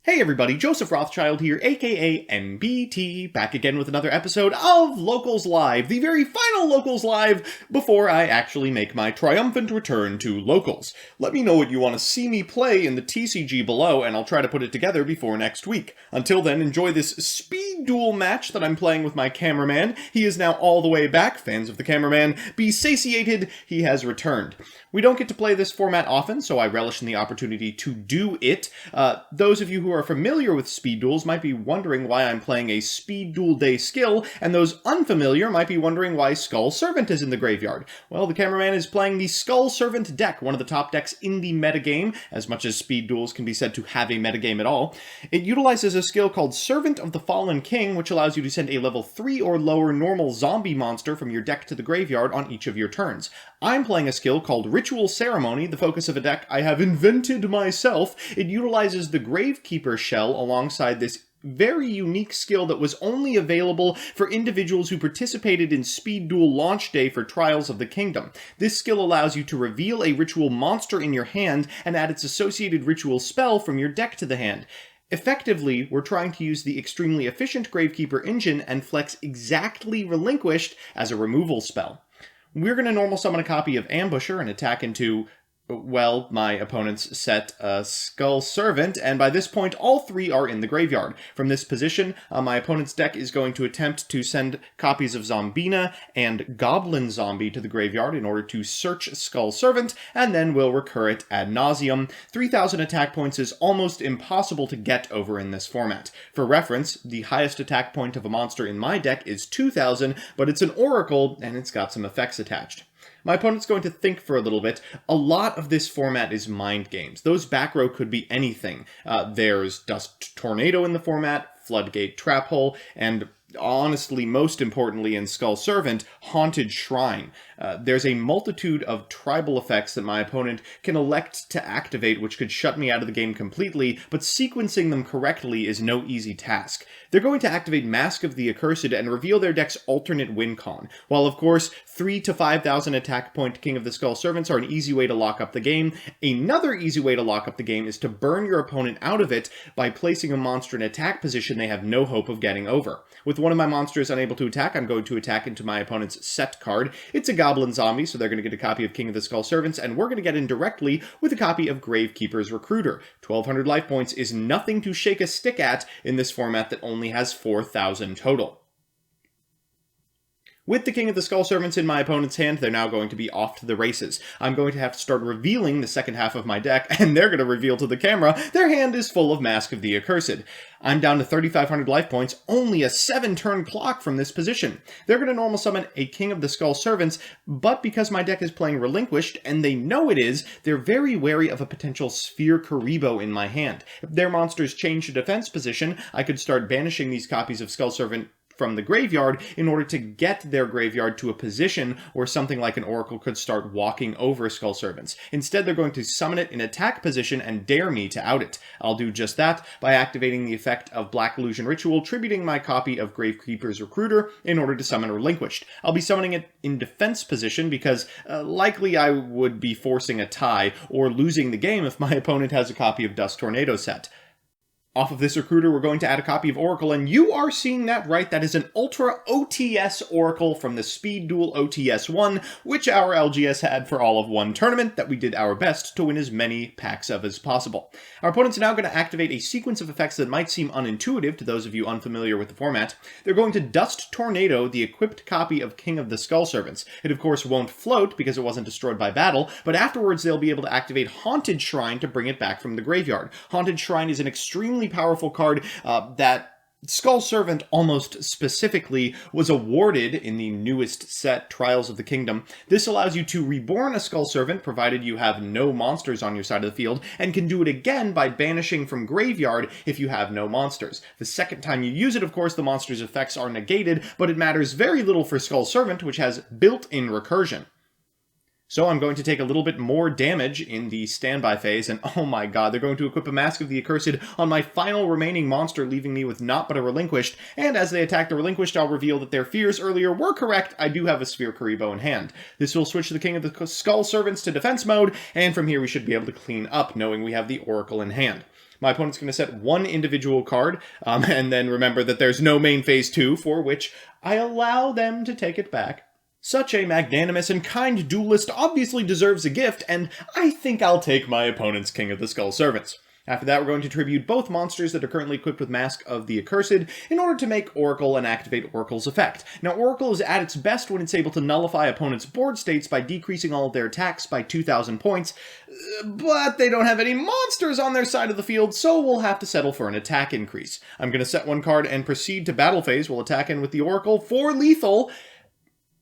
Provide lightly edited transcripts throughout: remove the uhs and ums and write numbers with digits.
Hey everybody, Joseph Rothschild here, aka MBT, back again with another episode of Locals Live, the very final Locals Live before I actually make my triumphant return to Locals. Let me know what you want to see me play in the TCG below, and I'll try to put it together before next week. Until then, enjoy this speed duel match that I'm playing with my cameraman. He is now all the way back. Fans of the cameraman, be satiated, he has returned. We don't get to play this format often, so I relish in the opportunity to do it. Those of you who are familiar with speed duels might be wondering why I'm playing a speed duel day skill, and those unfamiliar might be wondering why Skull Servant is in the graveyard. Well, the cameraman is playing the Skull Servant deck, one of the top decks in the metagame, as much as speed duels can be said to have a metagame at all. It utilizes a skill called Servant of the Fallen King, which allows you to send a level 3 or lower normal zombie monster from your deck to the graveyard on each of your turns. I'm playing a skill called Ritual Ceremony, the focus of a deck I have invented myself. It utilizes the Gravekeeper shell alongside this very unique skill that was only available for individuals who participated in Speed Duel Launch Day for Trials of the Kingdom. This skill allows you to reveal a ritual monster in your hand and add its associated ritual spell from your deck to the hand. Effectively, we're trying to use the extremely efficient Gravekeeper engine and flex exactly Relinquished as a removal spell. We're going to normal summon a copy of Ambusher and attack into, well, my opponent's set Skull Servant, and by this point all three are in the graveyard. From this position, my opponent's deck is going to attempt to send copies of Zombina and Goblin Zombie to the graveyard in order to search Skull Servant, and then we'll recur it ad nauseum. 3,000 attack points is almost impossible to get over in this format. For reference, the highest attack point of a monster in my deck is 2,000, but it's an Oracle, and it's got some effects attached. My opponent's going to think for a little bit. A lot of this format is mind games. Those back row could be anything. There's Dust Tornado in the format, Floodgate Trap Hole, and honestly, most importantly in Skull Servant, Haunted Shrine. There's a multitude of tribal effects that my opponent can elect to activate, which could shut me out of the game completely, but sequencing them correctly is no easy task. They're going to activate Mask of the Accursed and reveal their deck's alternate win con. While, of course, 3,000 to 5,000 attack point King of the Skull Servants are an easy way to lock up the game, another easy way to lock up the game is to burn your opponent out of it by placing a monster in attack position they have no hope of getting over. With one of my monsters unable to attack, I'm going to attack into my opponent's set card. It's a Goblin Zombie, so they're going to get a copy of King of the Skull Servants, and we're going to get in directly with a copy of Gravekeeper's Recruiter. 1,200 life points is nothing to shake a stick at in this format that only has 4,000 total. With the King of the Skull Servants in my opponent's hand, they're now going to be off to the races. I'm going to have to start revealing the second half of my deck, and they're going to reveal to the camera their hand is full of Mask of the Accursed. I'm down to 3,500 life points, only a 7-turn clock from this position. They're going to normal summon a King of the Skull Servants, but because my deck is playing Relinquished, and they know it is, they're very wary of a potential Sphere Karibo in my hand. If their monsters change to defense position, I could start banishing these copies of Skull Servant from the graveyard in order to get their graveyard to a position where something like an Oracle could start walking over Skull Servants. Instead, they're going to summon it in attack position and dare me to out it. I'll do just that by activating the effect of Black Illusion Ritual, tributing my copy of Gravekeeper's Recruiter in order to summon Relinquished. I'll be summoning it in defense position because likely I would be forcing a tie or losing the game if my opponent has a copy of Dust Tornado set. Off of this Recruiter, we're going to add a copy of Oracle, and you are seeing that right. That is an Ultra OTS Oracle from the Speed Duel OTS 1, which our LGS had for all of one tournament that we did our best to win as many packs of as possible. Our opponents are now going to activate a sequence of effects that might seem unintuitive to those of you unfamiliar with the format. They're going to Dust Tornado the equipped copy of King of the Skull Servants. It, of course, won't float because it wasn't destroyed by battle, but afterwards they'll be able to activate Haunted Shrine to bring it back from the graveyard. Haunted Shrine is an extremely powerful card that Skull Servant almost specifically was awarded in the newest set, Trials of the Kingdom. This allows you to reborn a Skull Servant, provided you have no monsters on your side of the field, and can do it again by banishing from graveyard if you have no monsters. The second time you use it, of course, the monster's effects are negated, but it matters very little for Skull Servant, which has built-in recursion. So I'm going to take a little bit more damage in the standby phase, and oh my god, they're going to equip a Mask of the Accursed on my final remaining monster, leaving me with naught but a Relinquished, and as they attack the Relinquished, I'll reveal that their fears earlier were correct. I do have a Sphere Kuriboh in hand. This will switch the King of the Skull Servants to defense mode, and from here we should be able to clean up, knowing we have the Oracle in hand. My opponent's going to set one individual card, and then remember that there's no main phase 2, for which I allow them to take it back. Such a magnanimous and kind duelist obviously deserves a gift, and I think I'll take my opponent's King of the Skull Servants. After that, we're going to tribute both monsters that are currently equipped with Mask of the Accursed in order to make Oracle and activate Oracle's effect. Now, Oracle is at its best when it's able to nullify opponents' board states by decreasing all of their attacks by 2,000 points, but they don't have any monsters on their side of the field, so we'll have to settle for an attack increase. I'm going to set one card and proceed to battle phase. We'll attack in with the Oracle for lethal.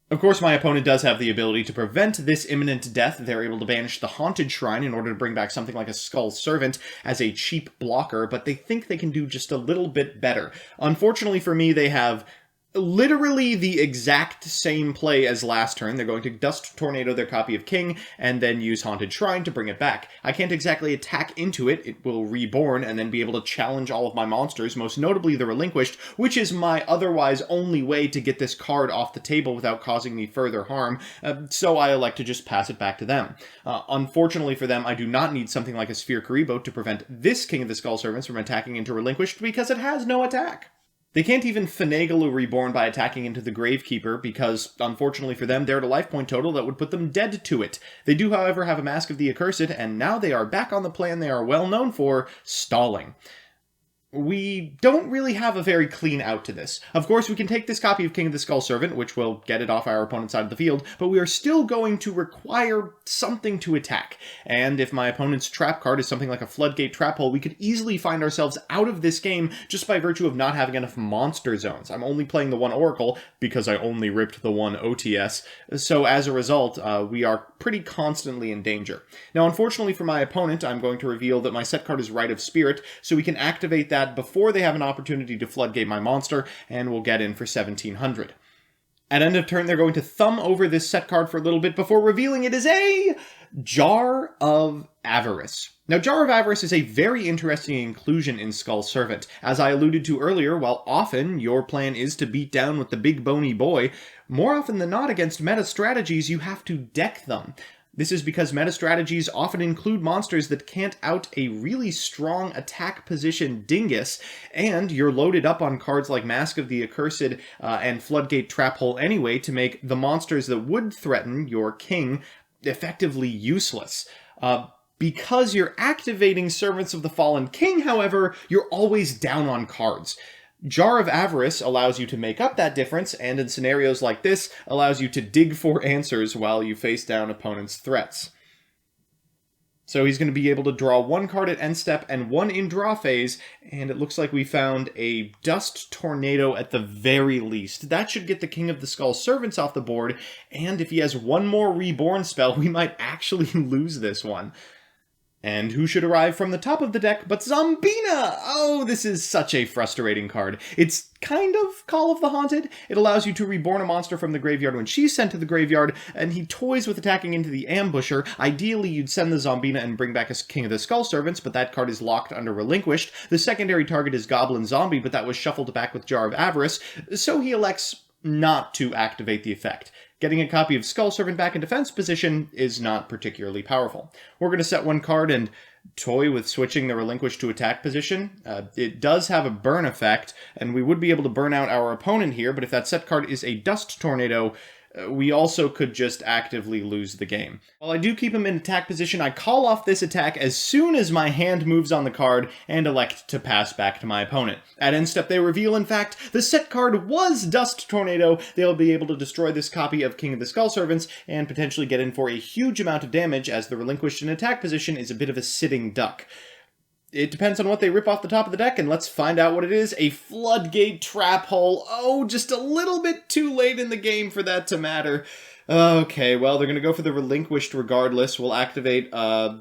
Of course, my opponent does have the ability to prevent this imminent death. They're able to banish the Haunted Shrine in order to bring back something like a Skull Servant as a cheap blocker, but they think they can do just a little bit better. Unfortunately for me, they have literally the exact same play as last turn. They're going to Dust Tornado their copy of King, and then use Haunted Shrine to bring it back. I can't exactly attack into it. It will reborn, and then be able to challenge all of my monsters, most notably the Relinquished, which is my otherwise only way to get this card off the table without causing me further harm, so I elect to just pass it back to them. Unfortunately for them, I do not need something like a Sphere Kuriboh to prevent this King of the Skull Servants from attacking into Relinquished, because it has no attack. They can't even finagle a Reborn by attacking into the Gravekeeper, because, unfortunately for them, they're at a life point total that would put them dead to it. They do, however, have a Mask of the Accursed, and now they are back on the plan they are well known for, stalling. We don't really have a very clean out to this. Of course, we can take this copy of King of the Skull Servant, which will get it off our opponent's side of the field, but we are still going to require something to attack. And if my opponent's trap card is something like a Floodgate Trap Hole, we could easily find ourselves out of this game just by virtue of not having enough monster zones. I'm only playing the one Oracle, because I only ripped the one OTS, so as a result, we are pretty constantly in danger. Now, unfortunately for my opponent, I'm going to reveal that my set card is Rite of Spirit, so we can activate that before they have an opportunity to Floodgate my monster, and we'll get in for 1,700. At end of turn, they're going to thumb over this set card for a little bit before revealing it is a Jar of Avarice. Now, Jar of Avarice is a very interesting inclusion in Skull Servant. As I alluded to earlier, while often your plan is to beat down with the big bony boy, more often than not against meta strategies, you have to deck them. This is because meta strategies often include monsters that can't out a really strong attack position Dingus, and you're loaded up on cards like Mask of the Accursed and Floodgate Trap Hole anyway to make the monsters that would threaten your king effectively useless. Because you're activating Servants of the Fallen King, however, you're always down on cards. Jar of Avarice allows you to make up that difference, and in scenarios like this, allows you to dig for answers while you face down opponents' threats. So he's going to be able to draw one card at end step and one in draw phase, and it looks like we found a Dust Tornado at the very least. That should get the King of the Skull Servants off the board, and if he has one more Reborn spell, we might actually lose this one. And who should arrive from the top of the deck but Zombina? Oh, this is such a frustrating card. It's kind of Call of the Haunted. It allows you to reborn a monster from the graveyard when she's sent to the graveyard, and he toys with attacking into the Ambusher. Ideally, you'd send the Zombina and bring back a King of the Skull Servants, but that card is locked under Relinquished. The secondary target is Goblin Zombie, but that was shuffled back with Jar of Avarice, so he elects not to activate the effect. Getting a copy of Skull Servant back in defense position is not particularly powerful. We're going to set one card and toy with switching the Relinquished to attack position. It does have a burn effect, and we would be able to burn out our opponent here, but if that set card is a Dust Tornado, we also could just actively lose the game. While I do keep him in attack position, I call off this attack as soon as my hand moves on the card and elect to pass back to my opponent. At end step, they reveal, in fact, the set card was Dust Tornado. They'll be able to destroy this copy of King of the Skull Servants and potentially get in for a huge amount of damage, as the Relinquished in attack position is a bit of a sitting duck. It depends on what they rip off the top of the deck, and let's find out what it is. A Floodgate Trap Hole. Oh, just a little bit too late in the game for that to matter. Okay, well, they're going to go for the Relinquished regardless. We'll activate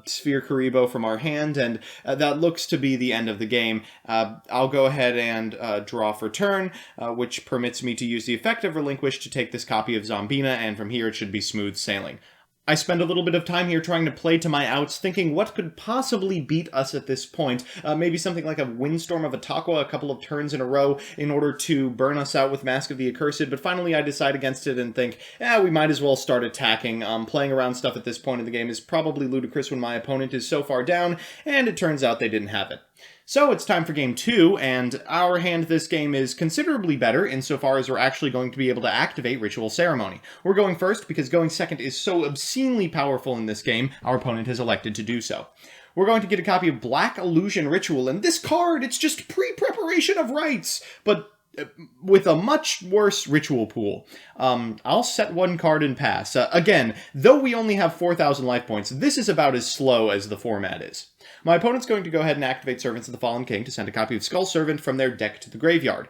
Sphere Kuriboh from our hand, and that looks to be the end of the game. I'll go ahead and draw for turn, which permits me to use the effect of Relinquished to take this copy of Zombina, and from here it should be smooth sailing. I spend a little bit of time here trying to play to my outs, thinking what could possibly beat us at this point. Maybe something like a Windstorm of Ataqua a couple of turns in a row in order to burn us out with Mask of the Accursed, but finally I decide against it and think, we might as well start attacking. Playing around stuff at this point in the game is probably ludicrous when my opponent is so far down, and it turns out they didn't have it. So it's time for game 2, and our hand this game is considerably better insofar as we're actually going to be able to activate Ritual Ceremony. We're going first because going second is so obscenely powerful in this game, our opponent has elected to do so. We're going to get a copy of Black Illusion Ritual, and this card, it's just pre-preparation of rites, but with a much worse ritual pool. I'll set one card and pass. Again, though we only have 4,000 life points, this is about as slow as the format is. My opponent's going to go ahead and activate Servants of the Fallen King to send a copy of Skull Servant from their deck to the graveyard.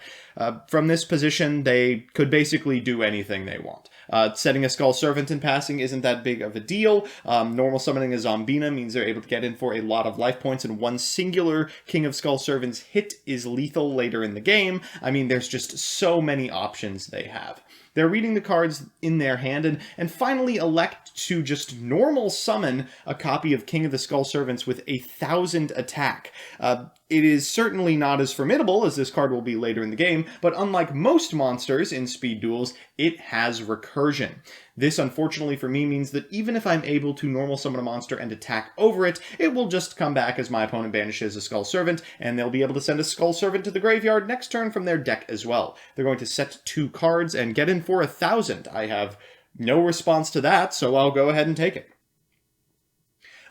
From this position, they could basically do anything they want. Setting a Skull Servant and passing isn't that big of a deal. Normal summoning a Zombina means they're able to get in for a lot of life points, and one singular King of Skull Servants hit is lethal later in the game. I mean, there's just so many options they have. They're reading the cards in their hand and finally elect to just normal summon a copy of King of the Skull Servants with 1,000 attack. It is certainly not as formidable as this card will be later in the game, but unlike most monsters in speed duels, it has recursion. This, unfortunately for me, means that even if I'm able to normal summon a monster and attack over it, it will just come back as my opponent banishes a Skull Servant, and they'll be able to send a Skull Servant to the graveyard next turn from their deck as well. They're going to set 2 cards and get in for 1,000. I have no response to that, so I'll go ahead and take it.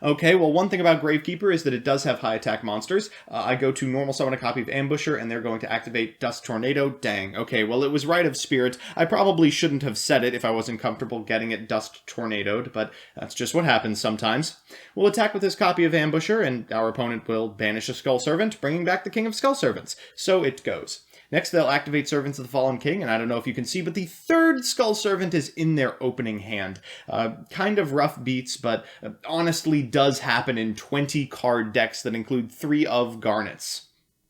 Okay, well, one thing about Gravekeeper is that it does have high attack monsters. I go to normal summon a copy of Ambusher, and they're going to activate Dust Tornado. Dang. Okay, well, it was Rite of Spirit. I probably shouldn't have said it if I wasn't comfortable getting it Dust Tornadoed, but that's just what happens sometimes. We'll attack with this copy of Ambusher, and our opponent will banish a Skull Servant, bringing back the King of Skull Servants. So it goes. Next, they'll activate Servants of the Fallen King, and I don't know if you can see, but the 3rd Skull Servant is in their opening hand. Kind of rough beats, but honestly does happen in 20-card decks that include 3 of Garnets.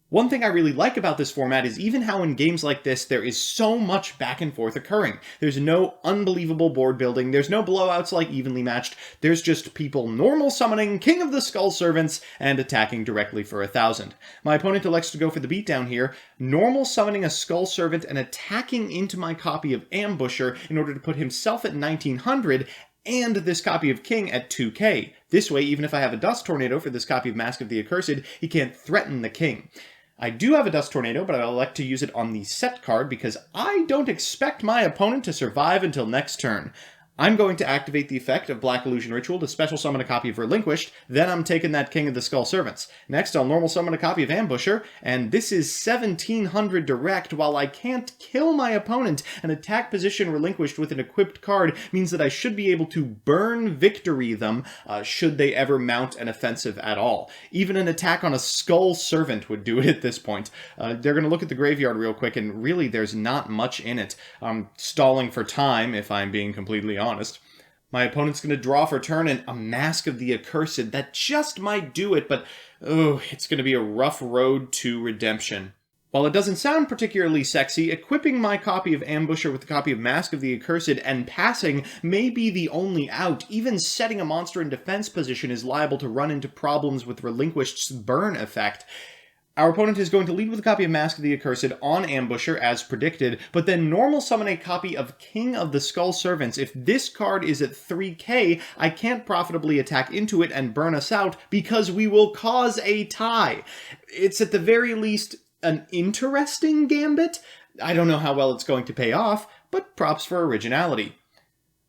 One thing I really like about this format is even how in games like this there is so much back and forth occurring. There's no unbelievable board building, there's no blowouts like Evenly Matched, there's just people normal summoning King of the Skull Servants and attacking directly for 1,000. My opponent elects to go for the beatdown here, normal summoning a Skull Servant and attacking into my copy of Ambusher in order to put himself at 1,900 and this copy of King at 2k. This way, even if I have a Dust Tornado for this copy of Mask of the Accursed, he can't threaten the King. I do have a Dust Tornado, but I'll elect to use it on the set card because I don't expect my opponent to survive until next turn. I'm going to activate the effect of Black Illusion Ritual to special summon a copy of Relinquished, then I'm taking that King of the Skull Servants. Next, I'll normal summon a copy of Ambusher, and this is 1,700 direct. While I can't kill my opponent, an attack position relinquished with an equipped card means that I should be able to burn victory them should they ever mount an offensive at all. Even an attack on a Skull Servant would do it at this point. They're going to look at the graveyard real quick, and really there's not much in it. I'm stalling for time, if I'm being completely honest. My opponent's going to draw for turn and a Mask of the Accursed. That just might do it, but it's going to be a rough road to redemption. While it doesn't sound particularly sexy, equipping my copy of Ambusher with a copy of Mask of the Accursed and passing may be the only out. Even setting a monster in defense position is liable to run into problems with Relinquished's burn effect. Our opponent is going to lead with a copy of Mask of the Accursed on Ambusher, as predicted, but then normal summon a copy of King of the Skull Servants. If this card is at 3k, I can't profitably attack into it and burn us out, because we will cause a tie. It's at the very least an interesting gambit. I don't know how well it's going to pay off, but props for originality.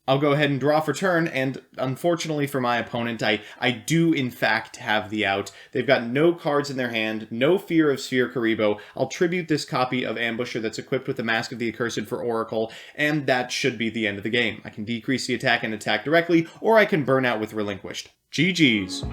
I'll go ahead and draw for turn, and unfortunately for my opponent, I do in fact have the out. They've got no cards in their hand, no fear of Sphere Karibo. I'll tribute this copy of Ambusher that's equipped with the Mask of the Accursed for Oracle, and that should be the end of the game. I can decrease the attack and attack directly, or I can burn out with Relinquished. GG's.